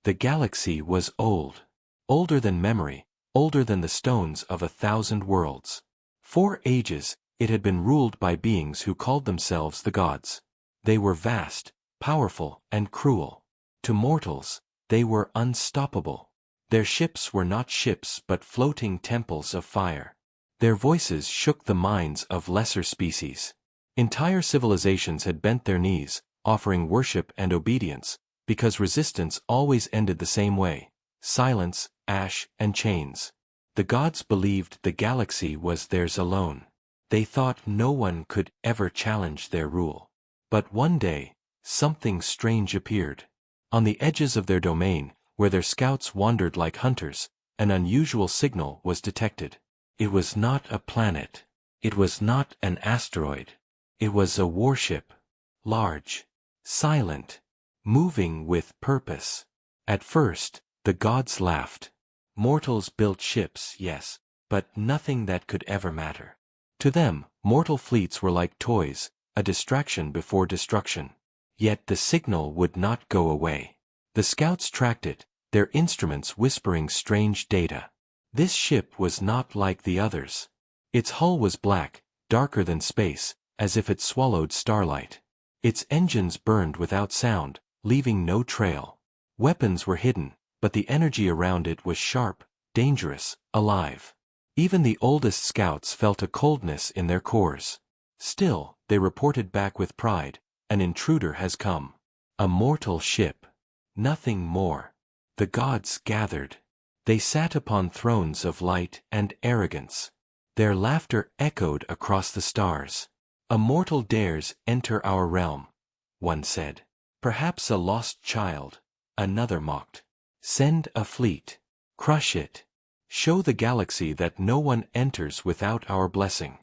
The galaxy was old. Older than memory, older than the stones of 1,000 worlds. For ages, it had been ruled by beings who called themselves the gods. They were vast, powerful, and cruel. To mortals, they were unstoppable. Their ships were not ships but floating temples of fire. Their voices shook the minds of lesser species. Entire civilizations had bent their knees, offering worship and obedience, because resistance always ended the same way: silence, ash, and chains. The gods believed the galaxy was theirs alone. They thought no one could ever challenge their rule. But one day, something strange appeared. On the edges of their domain, where their scouts wandered like hunters, an unusual signal was detected. It was not a planet. It was not an asteroid. It was a warship. Large. Silent. Moving with purpose. At first, the gods laughed. Mortals built ships, yes, but nothing that could ever matter. To them, mortal fleets were like toys, a distraction before destruction. Yet the signal would not go away. The scouts tracked it, their instruments whispering strange data. This ship was not like the others. Its hull was black, darker than space, as if it swallowed starlight. Its engines burned without sound, leaving no trail. Weapons were hidden, but the energy around it was sharp, dangerous, alive. Even the oldest scouts felt a coldness in their cores. Still, they reported back with pride: "An intruder has come. A mortal ship. Nothing more." The gods gathered. They sat upon thrones of light and arrogance. Their laughter echoed across the stars. "A mortal dares enter our realm," one said. "Perhaps a lost child," another mocked. "Send a fleet. Crush it. Show the galaxy that no one enters without our blessing."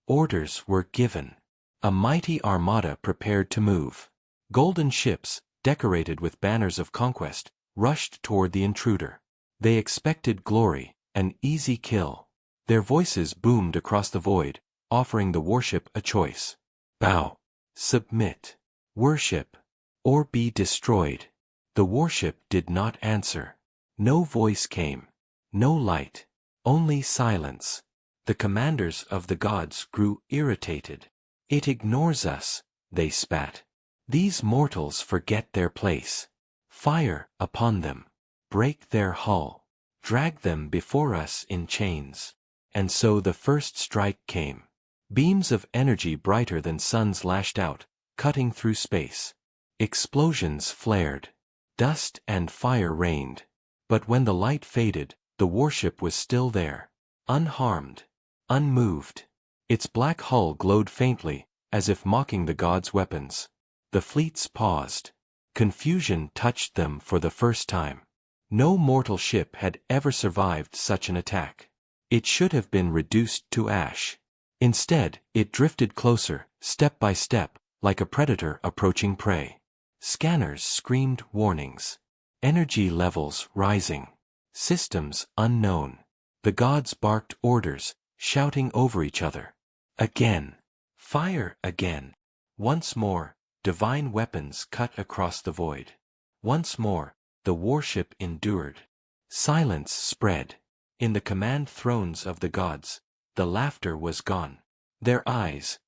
Orders were given. A mighty armada prepared to move. Golden ships, decorated with banners of conquest, rushed toward the intruder. They expected glory, an easy kill. Their voices boomed across the void, offering the warship a choice: bow, submit, worship, or be destroyed. The warship did not answer. No voice came. No light. Only silence. The commanders of the gods grew irritated. "It ignores us," they spat. "These mortals forget their place. Fire upon them. Break their hull. Drag them before us in chains." And so the first strike came. Beams of energy brighter than suns lashed out, cutting through space. Explosions flared. Dust and fire rained. But when the light faded, the warship was still there. Unharmed. Unmoved. Its black hull glowed faintly, as if mocking the gods' weapons. The fleets paused. Confusion touched them for the first time. No mortal ship had ever survived such an attack. It should have been reduced to ash. Instead, it drifted closer, step by step, like a predator approaching prey. Scanners screamed warnings. Energy levels rising. Systems unknown. The gods barked orders, shouting over each other. Again. Fire again. Once more, divine weapons cut across the void. Once more, the warship endured. Silence spread. In the command thrones of the gods, the laughter was gone. Their eyes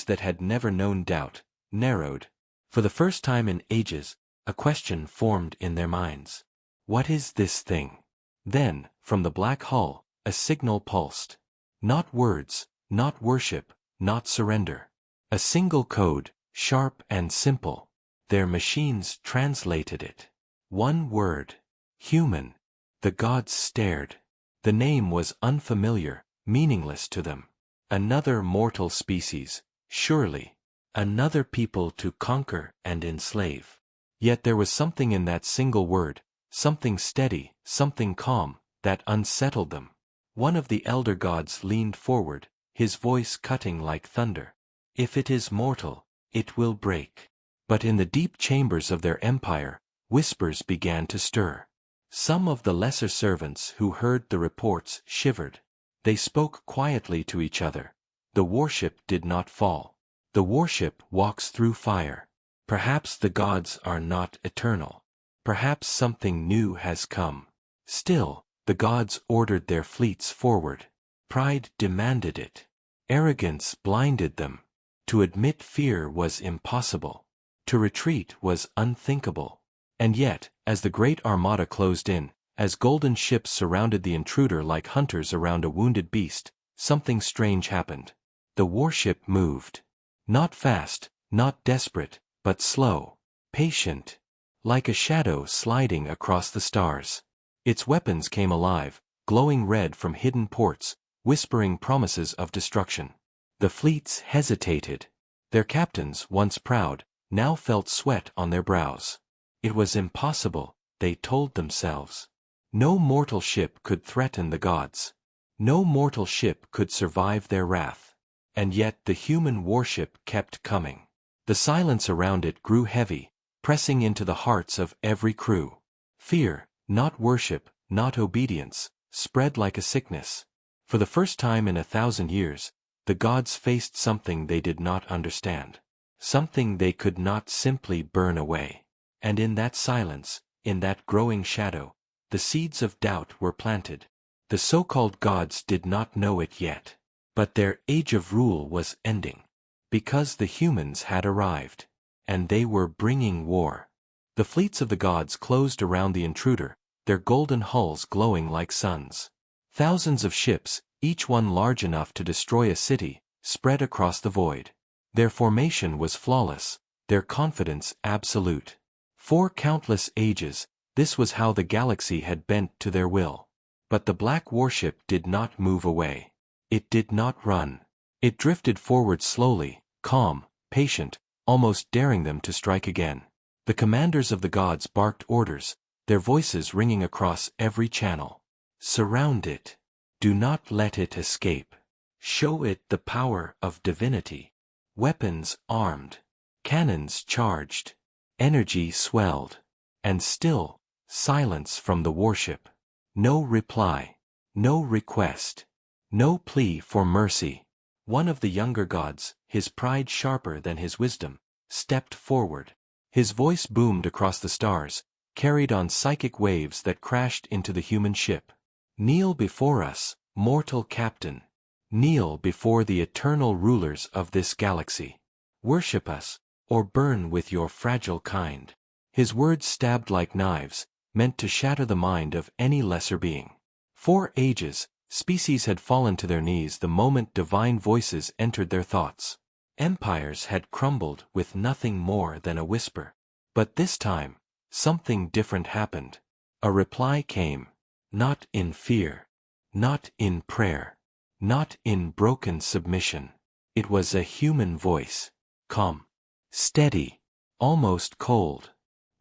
that had never known doubt, narrowed. For the first time in ages, a question formed in their minds. What is this thing? Then, from the black hull, a signal pulsed. Not words, not worship, not surrender. A single code, sharp and simple. Their machines translated it. One word. Human. The gods stared. The name was unfamiliar, meaningless to them. Another mortal species, surely. Another people to conquer and enslave. Yet there was something in that single word, something steady, something calm, that unsettled them. One of the elder gods leaned forward, his voice cutting like thunder. "If it is mortal, it will break." But in the deep chambers of their empire, whispers began to stir. Some of the lesser servants who heard the reports shivered. They spoke quietly to each other. The warship did not fall. The warship walks through fire. Perhaps the gods are not eternal. Perhaps something new has come. Still, the gods ordered their fleets forward. Pride demanded it. Arrogance blinded them. To admit fear was impossible. To retreat was unthinkable. And yet, as the great armada closed in, as golden ships surrounded the intruder like hunters around a wounded beast, something strange happened. The warship moved. Not fast, not desperate, but slow, patient, like a shadow sliding across the stars. Its weapons came alive, glowing red from hidden ports, whispering promises of destruction. The fleets hesitated. Their captains, once proud, now felt sweat on their brows. It was impossible, they told themselves. No mortal ship could threaten the gods. No mortal ship could survive their wrath. And yet the human warship kept coming. The silence around it grew heavy, pressing into the hearts of every crew. Fear, not worship, not obedience, spread like a sickness. For the first time in 1,000 years, the gods faced something they did not understand. Something they could not simply burn away. And in that silence, in that growing shadow, the seeds of doubt were planted. The so-called gods did not know it yet. But their age of rule was ending. Because the humans had arrived. And they were bringing war. The fleets of the gods closed around the intruder, their golden hulls glowing like suns. Thousands of ships, each one large enough to destroy a city, spread across the void. Their formation was flawless, their confidence absolute. For countless ages, this was how the galaxy had bent to their will. But the black warship did not move away. It did not run. It drifted forward slowly, calm, patient, almost daring them to strike again. The commanders of the gods barked orders, their voices ringing across every channel. Surround it. Do not let it escape. Show it the power of divinity. Weapons armed. Cannons charged. Energy swelled. And still, silence from the warship. No reply. No request. No plea for mercy. One of the younger gods, his pride sharper than his wisdom, stepped forward. His voice boomed across the stars, carried on psychic waves that crashed into the human ship. Kneel before us, mortal captain. Kneel before the eternal rulers of this galaxy. Worship us, or burn with your fragile kind. His words stabbed like knives, meant to shatter the mind of any lesser being. For ages, species had fallen to their knees the moment divine voices entered their thoughts. Empires had crumbled with nothing more than a whisper. But this time, something different happened. A reply came. Not in fear. Not in prayer. Not in broken submission. It was a human voice. Calm. Steady. Almost cold.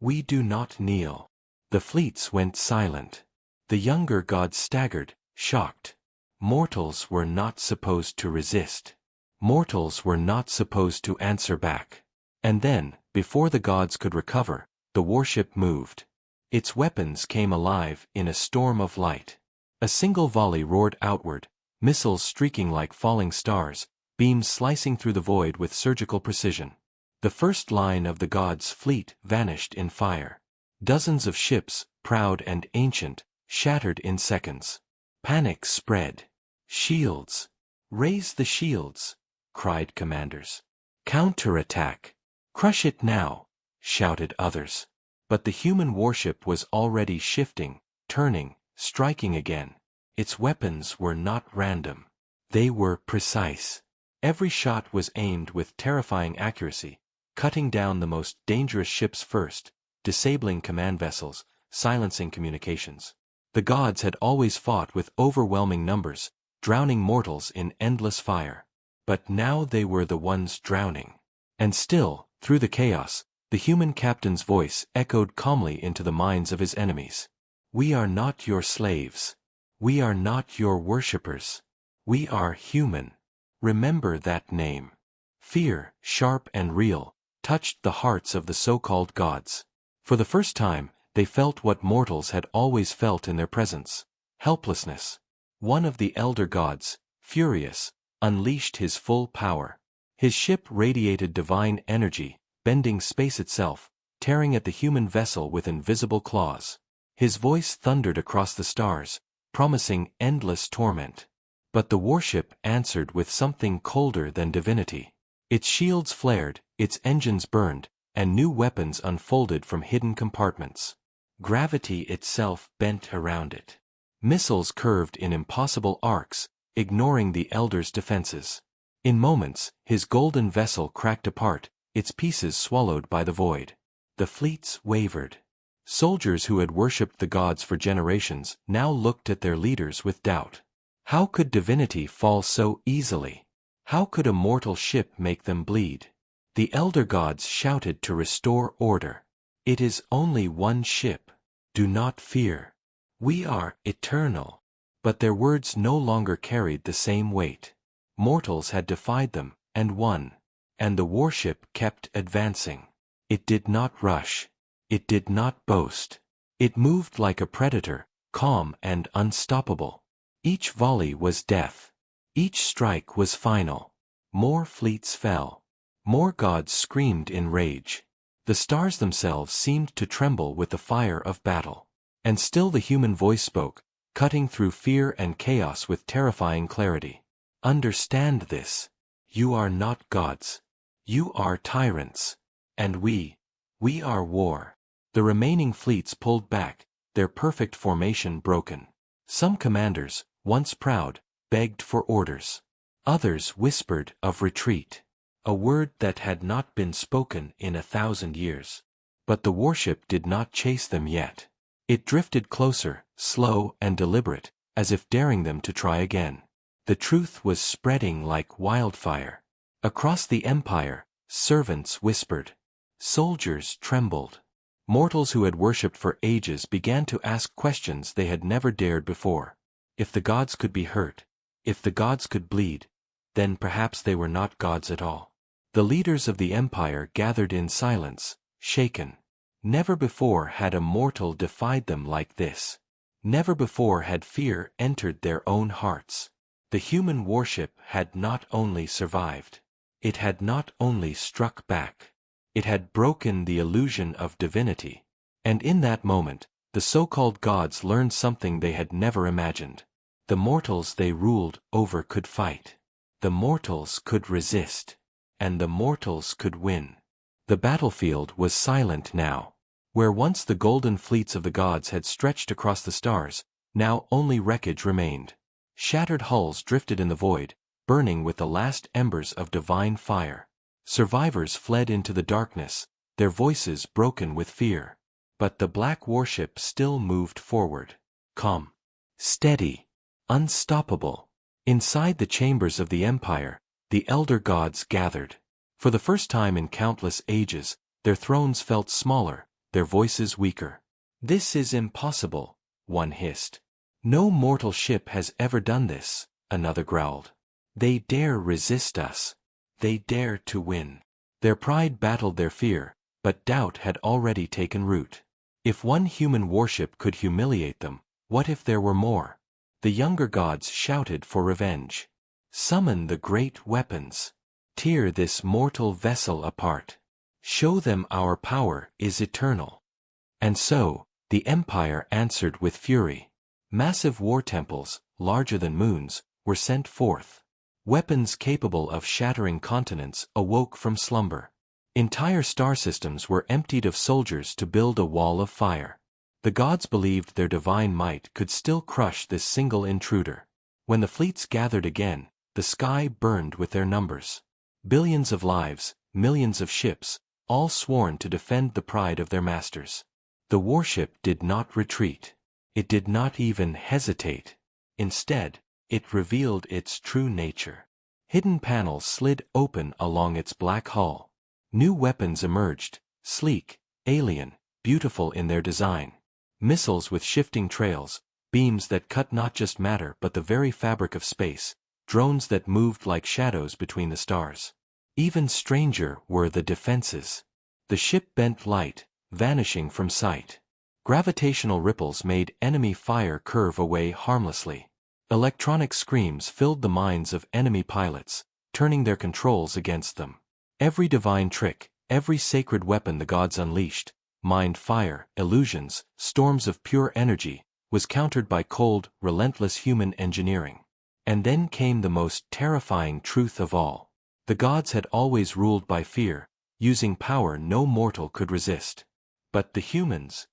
We do not kneel. The fleets went silent. The younger gods staggered, shocked. Mortals were not supposed to resist. Mortals were not supposed to answer back. And then, before the gods could recover, the warship moved. Its weapons came alive in a storm of light. A single volley roared outward, missiles streaking like falling stars, beams slicing through the void with surgical precision. The first line of the gods' fleet vanished in fire. Dozens of ships, proud and ancient, shattered in seconds. Panic spread. Shields. Raise the shields, cried commanders. Counterattack. Crush it now, shouted others. But the human warship was already shifting, turning, striking again. Its weapons were not random. They were precise. Every shot was aimed with terrifying accuracy, cutting down the most dangerous ships first, disabling command vessels, silencing communications. The gods had always fought with overwhelming numbers, drowning mortals in endless fire. But now they were the ones drowning. And still, through the chaos, the human captain's voice echoed calmly into the minds of his enemies. We are not your slaves. We are not your worshippers. We are human. Remember that name. Fear, sharp and real, touched the hearts of the so-called gods. For the first time, they felt what mortals had always felt in their presence. Helplessness. One of the elder gods, furious, unleashed his full power. His ship radiated divine energy, bending space itself, tearing at the human vessel with invisible claws. His voice thundered across the stars, promising endless torment. But the warship answered with something colder than divinity. Its shields flared, its engines burned, and new weapons unfolded from hidden compartments. Gravity itself bent around it. Missiles curved in impossible arcs, ignoring the Elder's defenses. In moments, his golden vessel cracked apart, its pieces swallowed by the void. The fleets wavered. Soldiers who had worshipped the gods for generations now looked at their leaders with doubt. How could divinity fall so easily? How could a mortal ship make them bleed? The elder gods shouted to restore order. It is only one ship. Do not fear. We are eternal. But their words no longer carried the same weight. Mortals had defied them, and won. And the warship kept advancing. It did not rush. It did not boast. It moved like a predator, calm and unstoppable. Each volley was death. Each strike was final. More fleets fell. More gods screamed in rage. The stars themselves seemed to tremble with the fire of battle. And still the human voice spoke, cutting through fear and chaos with terrifying clarity. Understand this. You are not gods. You are tyrants. And we are war. The remaining fleets pulled back, their perfect formation broken. Some commanders, once proud, begged for orders. Others whispered of retreat. A word that had not been spoken in 1,000 years. But the warship did not chase them yet. It drifted closer, slow and deliberate, as if daring them to try again. The truth was spreading like wildfire. Across the empire, servants whispered. Soldiers trembled. Mortals who had worshipped for ages began to ask questions they had never dared before. If the gods could be hurt, if the gods could bleed, then perhaps they were not gods at all. The leaders of the empire gathered in silence, shaken. Never before had a mortal defied them like this. Never before had fear entered their own hearts. The human warship had not only survived. It had not only struck back. It had broken the illusion of divinity. And in that moment, the so-called gods learned something they had never imagined. The mortals they ruled over could fight. The mortals could resist. And the mortals could win. The battlefield was silent now. Where once the golden fleets of the gods had stretched across the stars, now only wreckage remained. Shattered hulls drifted in the void, burning with the last embers of divine fire. Survivors fled into the darkness, their voices broken with fear. But the black warship still moved forward. Calm. Steady. Unstoppable. Inside the chambers of the empire, the elder gods gathered. For the first time in countless ages, their thrones felt smaller, their voices weaker. This is impossible, one hissed. No mortal ship has ever done this, another growled. They dare resist us. They dare to win. Their pride battled their fear, but doubt had already taken root. If one human warship could humiliate them, what if there were more? The younger gods shouted for revenge. Summon the great weapons. Tear this mortal vessel apart. Show them our power is eternal. And so, the empire answered with fury. Massive war temples, larger than moons, were sent forth. Weapons capable of shattering continents awoke from slumber. Entire star systems were emptied of soldiers to build a wall of fire. The gods believed their divine might could still crush this single intruder. When the fleets gathered again, the sky burned with their numbers. Billions of lives, millions of ships, all sworn to defend the pride of their masters. The warship did not retreat. It did not even hesitate. Instead, it revealed its true nature. Hidden panels slid open along its black hull. New weapons emerged, sleek, alien, beautiful in their design. Missiles with shifting trails, beams that cut not just matter but the very fabric of space, drones that moved like shadows between the stars. Even stranger were the defenses. The ship bent light, vanishing from sight. Gravitational ripples made enemy fire curve away harmlessly. Electronic screams filled the minds of enemy pilots, turning their controls against them. Every divine trick, every sacred weapon the gods unleashed, mind, fire, illusions, storms of pure energy, was countered by cold, relentless human engineering. And then came the most terrifying truth of all. The gods had always ruled by fear, using power no mortal could resist. But the humans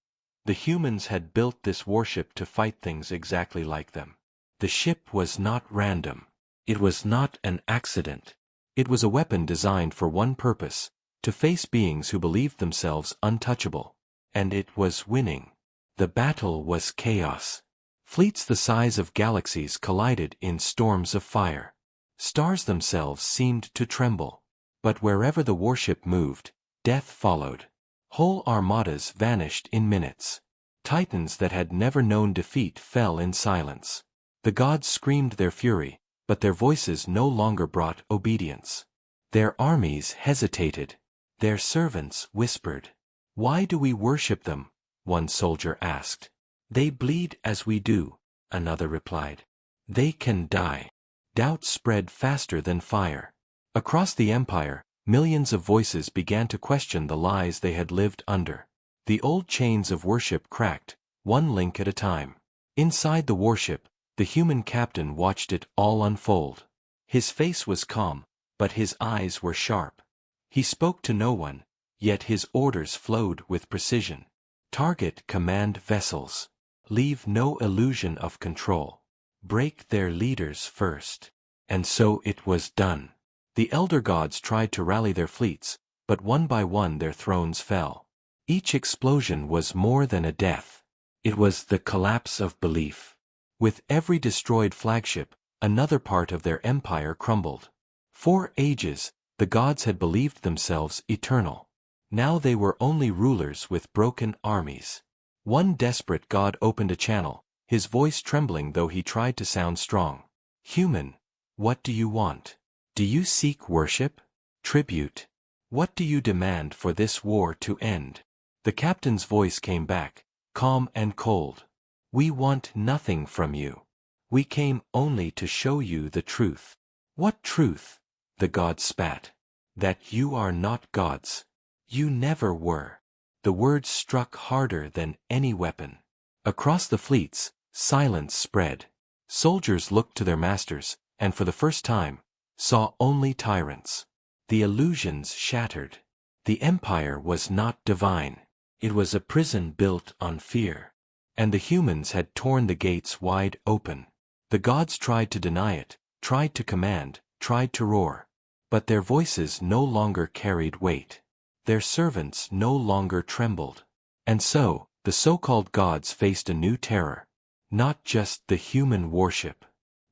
had built this warship to fight things exactly like them. The ship was not random. It was not an accident. It was a weapon designed for one purpose, to face beings who believed themselves untouchable. And it was winning. The battle was chaos. Fleets the size of galaxies collided in storms of fire. Stars themselves seemed to tremble. But wherever the warship moved, death followed. Whole armadas vanished in minutes. Titans that had never known defeat fell in silence. The gods screamed their fury, but their voices no longer brought obedience. Their armies hesitated. Their servants whispered. "Why do we worship them?" one soldier asked. "They bleed as we do," another replied. "They can die." Doubt spread faster than fire. Across the empire, millions of voices began to question the lies they had lived under. The old chains of worship cracked, one link at a time. Inside the warship, the human captain watched it all unfold. His face was calm, but his eyes were sharp. He spoke to no one, yet his orders flowed with precision. Target command vessels. Leave no illusion of control. Break their leaders first. And so it was done. The elder gods tried to rally their fleets, but one by one their thrones fell. Each explosion was more than a death. It was the collapse of belief. With every destroyed flagship, another part of their empire crumbled. For ages, the gods had believed themselves eternal. Now they were only rulers with broken armies. One desperate god opened a channel, his voice trembling though he tried to sound strong. "Human, what do you want? Do you seek worship? Tribute? What do you demand for this war to end?" The captain's voice came back, calm and cold. "We want nothing from you. We came only to show you the truth." "What truth?" the gods spat. "That you are not gods. You never were." The words struck harder than any weapon. Across the fleets, silence spread. Soldiers looked to their masters, and for the first time, saw only tyrants. The illusions shattered. The empire was not divine. It was a prison built on fear. And the humans had torn the gates wide open. The gods tried to deny it, tried to command, tried to roar. But their voices no longer carried weight. Their servants no longer trembled. And so, the so-called gods faced a new terror. Not just the human warship.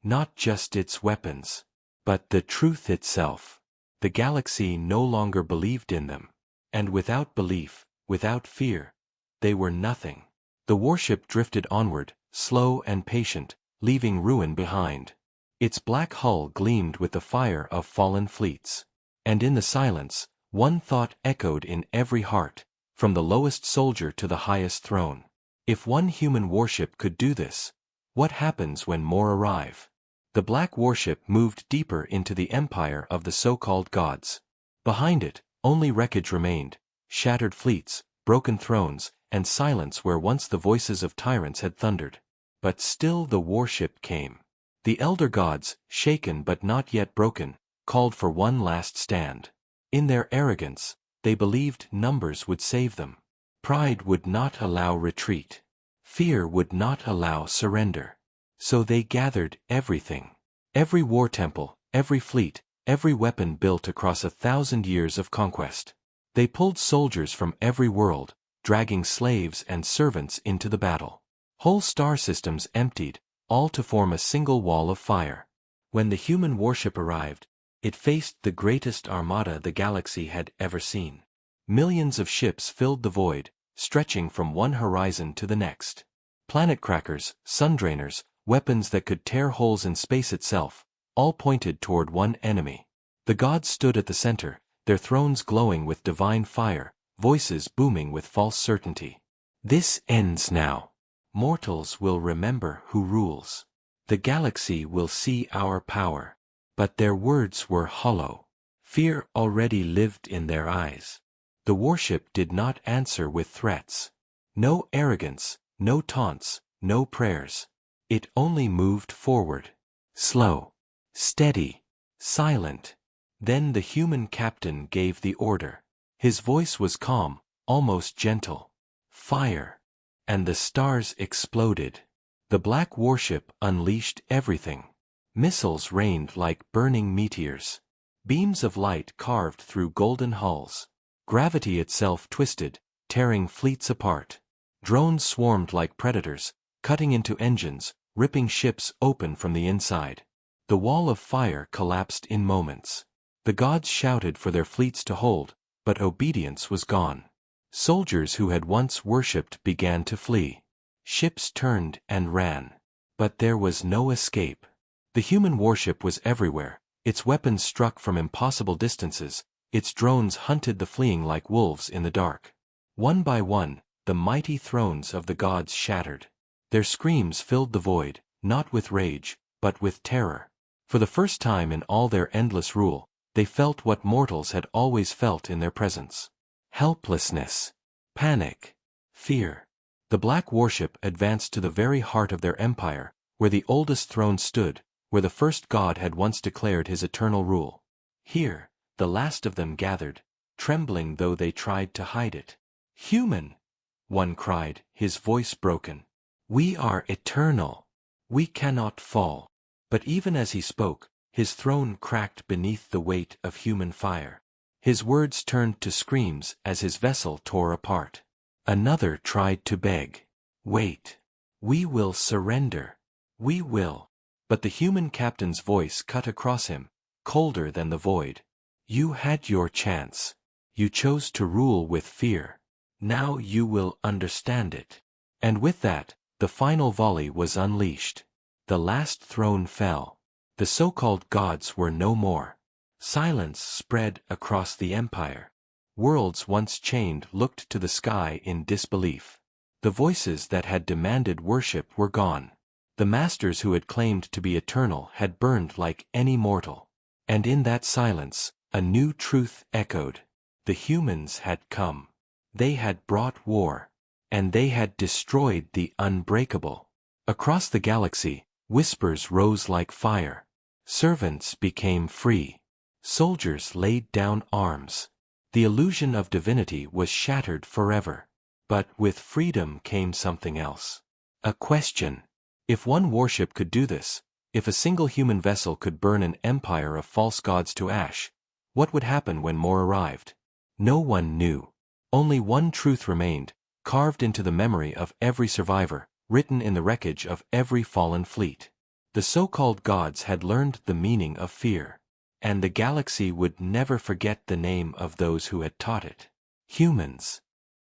Not just its weapons. But the truth itself. The galaxy no longer believed in them. And without belief, without fear, they were nothing. The warship drifted onward, slow and patient, leaving ruin behind. Its black hull gleamed with the fire of fallen fleets. And in the silence, one thought echoed in every heart, from the lowest soldier to the highest throne. If one human warship could do this, what happens when more arrive? The black warship moved deeper into the empire of the so-called gods. Behind it, only wreckage remained, shattered fleets, broken thrones, and silence where once the voices of tyrants had thundered. But still the warship came. The elder gods, shaken but not yet broken, called for one last stand. In their arrogance, they believed numbers would save them. Pride would not allow retreat. Fear would not allow surrender. So they gathered everything. Every war temple, every fleet, every weapon built across 1,000 years of conquest. They pulled soldiers from every world, dragging slaves and servants into the battle. Whole star systems emptied, all to form a single wall of fire. When the human warship arrived, it faced the greatest armada the galaxy had ever seen. Millions of ships filled the void, stretching from one horizon to the next. Planet crackers, sundrainers, weapons that could tear holes in space itself, all pointed toward one enemy. The gods stood at the center, their thrones glowing with divine fire, voices booming with false certainty. "This ends now. Mortals will remember who rules. The galaxy will see our power." But their words were hollow. Fear already lived in their eyes. The warship did not answer with threats. No arrogance, no taunts, no prayers. It only moved forward. Slow, steady, silent. Then the human captain gave the order. His voice was calm, almost gentle. Fire. And the stars exploded. The black warship unleashed everything. Missiles rained like burning meteors. Beams of light carved through golden hulls. Gravity itself twisted, tearing fleets apart. Drones swarmed like predators, cutting into engines, ripping ships open from the inside. The wall of fire collapsed in moments. The gods shouted for their fleets to hold, but obedience was gone. Soldiers who had once worshipped began to flee. Ships turned and ran. But there was no escape. The human warship was everywhere. Its weapons struck from impossible distances. Its drones hunted the fleeing like wolves in the dark. One by one, the mighty thrones of the gods shattered. Their screams filled the void, not with rage, but with terror. For the first time in all their endless rule, they felt what mortals had always felt in their presence. Helplessness. Panic. Fear. The black warship advanced to the very heart of their empire, where the oldest throne stood, where the first god had once declared his eternal rule. Here, the last of them gathered, trembling though they tried to hide it. "Human!" one cried, his voice broken. "We are eternal. We cannot fall." But even as he spoke, his throne cracked beneath the weight of human fire. His words turned to screams as his vessel tore apart. Another tried to beg. "Wait. We will surrender. We will." But the human captain's voice cut across him, colder than the void. "You had your chance. You chose to rule with fear. Now you will understand it." And with that, the final volley was unleashed. The last throne fell. The so-called gods were no more. Silence spread across the empire. Worlds once chained looked to the sky in disbelief. The voices that had demanded worship were gone. The masters who had claimed to be eternal had burned like any mortal. And in that silence, a new truth echoed. The humans had come. They had brought war. And they had destroyed the unbreakable. Across the galaxy, whispers rose like fire. Servants became free. Soldiers laid down arms. The illusion of divinity was shattered forever. But with freedom came something else. A question. If one warship could do this, if a single human vessel could burn an empire of false gods to ash, what would happen when more arrived? No one knew. Only one truth remained, carved into the memory of every survivor, written in the wreckage of every fallen fleet. The so-called gods had learned the meaning of fear. And the galaxy would never forget the name of those who had taught it. Humans.